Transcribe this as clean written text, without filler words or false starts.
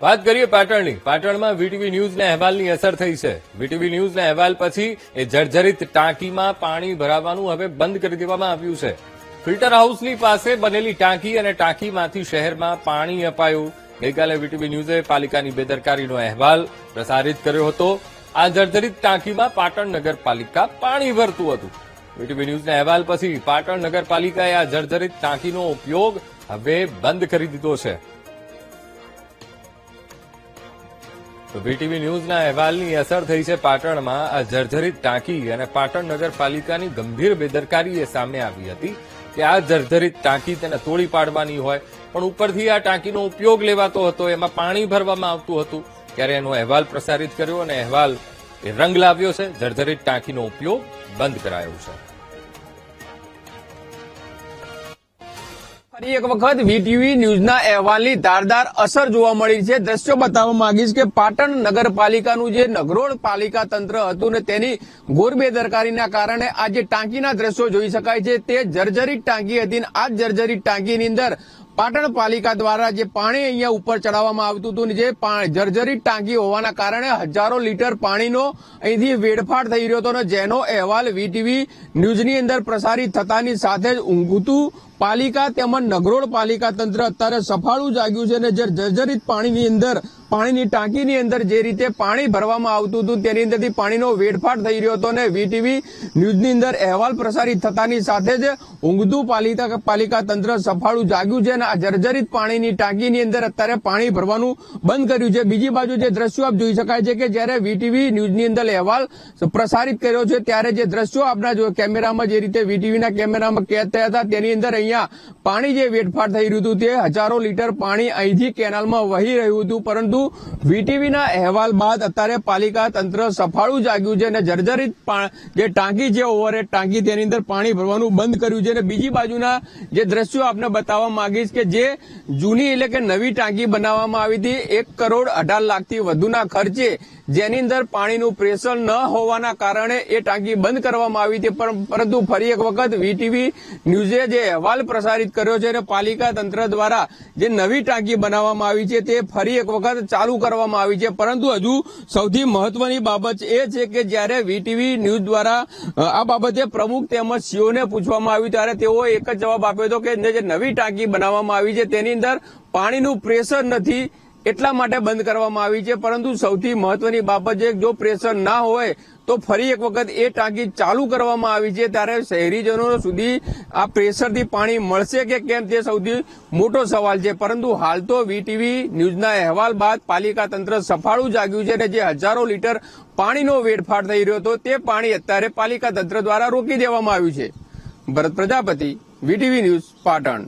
વાત કરીએ પાટણની. પાટણમાં વીટીવી ન્યૂઝના અહેવાલની અસર થઈ છે. વીટીવી ન્યૂઝના અહેવાલ પછી એ જર્જરિત ટાંકીમાં પાણી ભરાવાનું હવે બંધ કરી દેવામાં આવ્યું છે. ફિલ્ટર હાઉસની પાસે બનેલી ટાંકી અને ટાંકીમાંથી શહેરમાં પાણી અપાયું. ગઈકાલે વીટીવી ન્યૂઝે પાલિકાની બેદરકારીનો અહેવાલ પ્રસારિત કર્યો હતો. આ જર્જરિત ટાંકીમાં પાટણ નગરપાલિકા પાણી ભરતું હતું. વીટીવી ન્યૂઝના અહેવાલ પછી પાટણ નગરપાલિકાએ આ જર્જરિત ટાંકીનો ઉપયોગ હવે બંધ કરી દીધો છે. વીટીવી ન્યૂઝના અહેવાલની અસર થઈ છે પાટણમાં. આ જર્જરિત ટાંકી અને પાટણ નગરપાલિકાની ગંભીર બેદરકારી એ સામે આવી હતી કે આ જર્જરિત ટાંકી તેને તોડી પાડવાની હોય, પણ ઉપરથી આ ટાંકીનો ઉપયોગ લેવાતો હતો, એમાં પાણી ભરવામાં આવતું હતું. ત્યારે એનો અહેવાલ પ્રસારિત કર્યો અને અહેવાલ એ રંગ લાવ્યો છે. જર્જરિત ટાંકીનો ઉપયોગ બંધ કરાયો છે. ફરી એક વખત વીટીવી ન્યૂઝના અહેવાલની ધારદાર અસર જોવા મળી છે. દ્રશ્યો બતાવવા માંગીશ કે પાટણ નગરપાલિકાનું જે નગરોળ પાલિકા તંત્ર હતું ને તેની ઘોર બેદરકારીના કારણે આ જે ટાંકીના દ્રશ્યો જોઈ શકાય છે તે જર્જરિત ટાંકી હતી. આ જર્જરિત ટાંકીની અંદર પાટણ પાલિકા દ્વારા જે પાણી અહીંયા ઉપર ચડાવવામાં આવતું હતું, જે જર્જરિત ટાંકી હોવાના કારણે હજારો લીટર પાણીનો અહીંથી વેડફાટ થઈ રહ્યો હતો, અને જેનો અહેવાલ વીટીવી ન્યૂઝની અંદર પ્રસારિત થતાની સાથે જ ઊંઘતું પાલિકા તેમજ નગરોળ પાલિકા તંત્ર અત્યારે સફાળું જાગ્યું છે. અને જે જર્જરિત પાણીની અંદર પાણીની ટાંકીની અંદર જે રીતે પાણી ભરવામાં આવતું હતું તેની અંદરથી પાણીનો વેડફાટ થઈ રહ્યો હતો, અને વીટીવી ન્યૂઝની અંદર અહેવાલ પ્રસારિત થતાની સાથે જ ઊંઘતું પાલિકા તંત્ર સફાળું જાગ્યું છે અને આ જર્જરિત પાણીની ટાંકીની અંદર અત્યારે પાણી ભરવાનું બંધ કર્યું છે. બીજી બાજુ જે દ્રશ્યો આપ જોઈ શકાય છે કે જ્યારે વીટીવી ન્યૂઝની અંદર અહેવાલ પ્રસારિત કર્યો છે ત્યારે જે દ્રશ્યો આપના કેમેરામાં જે રીતે વીટીવીના કેમેરામાં કેદ થયા હતા તેની અંદર અહીંયા પાણી જે વેડફાટ થઈ રહ્યું હતું તે હજારો લીટર પાણી અહીંથી કેનાલમાં વહી રહ્યું હતું, પરંતુ વીટીવીના અહેવાલ બાદ અત્યારે પાલિકા તંત્ર સફાળું જાગ્યું છે અને જર્જરિત જે ટાંકી છે ઓવરહેડ ટાંકી તેની અંદર પાણી ભરવાનું બંધ કર્યું છે. અને બીજી બાજુના જે દ્રશ્યો આપને બતાવવા માંગીશ કે જે જૂની એટલે કે નવી ટાંકી બનાવવામાં આવી હતી 1 કરોડ 18 લાખથી વધુના ખર્ચે, જેની અંદર પાણીનું પ્રેશર ન હોવાના કારણે એ ટાંકી બંધ કરવામાં આવી હતી. પરંતુ ફરી એક વખત વીટીવી ન્યૂઝે જે અહેવાલ પ્રસારિત કર્યો છે અને પાલિકા તંત્ર દ્વારા જે નવી ટાંકી બનાવવામાં આવી છે તે ફરી એક વખત ચાલુ કરવામાં આવી છે. પરંતુ હજુ સૌથી મહત્વની બાબત એ છે કે જ્યારે વીટીવી ન્યૂઝ દ્વારા આ બાબતે પ્રમુખ તેમજ સીઓને પૂછવામાં આવ્યું ત્યારે તેઓએ એક જ જવાબ આપ્યો હતો કે જે નવી ટાંકી બનાવવામાં આવી છે તેની અંદર પાણીનું પ્રેશર નથી એટલા માટે બંધ કરવામાં આવી છે. પરંતુ સૌથી મહત્વની બાબત છે જો પ્રેશર ના હોય તો ફરી એક વખત એ ટાંકી ચાલુ કરવામાં આવી છે, ત્યારે શહેરીજનો સુધી આ પ્રેશરથી પાણી મળશે કે કેમ તે સૌથી મોટો સવાલ છે. પરંતુ હાલ તો વીટીવી ન્યૂઝના અહેવાલ બાદ પાલિકા તંત્ર સફાળું જાગ્યું છે અને જે હજારો લીટર પાણીનો વેડફાટ થઈ રહ્યો હતો તે પાણી અત્યારે પાલિકા તંત્ર દ્વારા રોકી દેવામાં આવ્યું છે. ભરત પ્રજાપતિ, વીટીવી ન્યૂઝ, પાટણ.